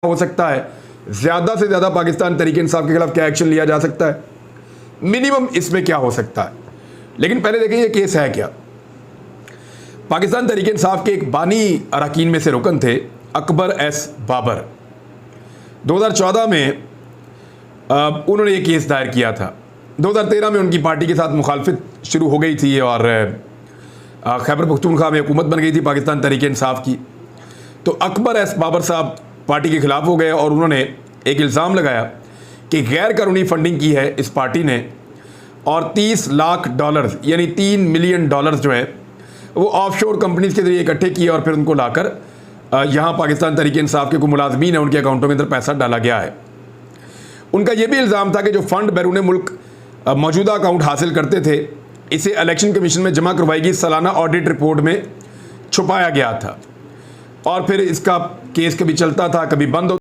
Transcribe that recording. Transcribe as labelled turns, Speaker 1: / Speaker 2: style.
Speaker 1: हो सकता है, ज़्यादा से ज़्यादा पाकिस्तान तहरीक इंसाफ के खिलाफ क्या एक्शन लिया जा सकता है, मिनिमम इसमें क्या हो सकता है। लेकिन पहले देखें ये केस है क्या। पाकिस्तान तहरीक इंसाफ के एक बानी अरकान में से रुकन थे अकबर एस बाबर। 2014 में उन्होंने ये केस दायर किया था। 2013 में उनकी पार्टी के साथ मुखालफत शुरू हो गई थी और खैबर पख्तूनख्वा में हुकूमत बन गई थी पाकिस्तान तहरीक इंसाफ की। तो अकबर एस बाबर साहब पार्टी के ख़िलाफ़ हो गए और उन्होंने एक इल्ज़ाम लगाया कि गैर कानूनी फंडिंग की है इस पार्टी ने और $30 लाख यानी $3 मिलियन जो है वो ऑफशोर कंपनीज़ के ज़रिए इकट्ठे किए और फिर उनको लाकर यहाँ पाकिस्तान तहरीक इंसाफ के कोई मुलाजमीन है उनके अकाउंटों के अंदर पैसा डाला गया है। उनका यह भी इल्ज़ाम था कि जो फ़ंड बैरून मुल्क मौजूदा अकाउंट हासिल करते थे इसे इलेक्शन कमीशन में जमा करवाई गई सालाना ऑडिट रिपोर्ट में छुपाया गया था और फिर इसका केस कभी चलता था कभी बंद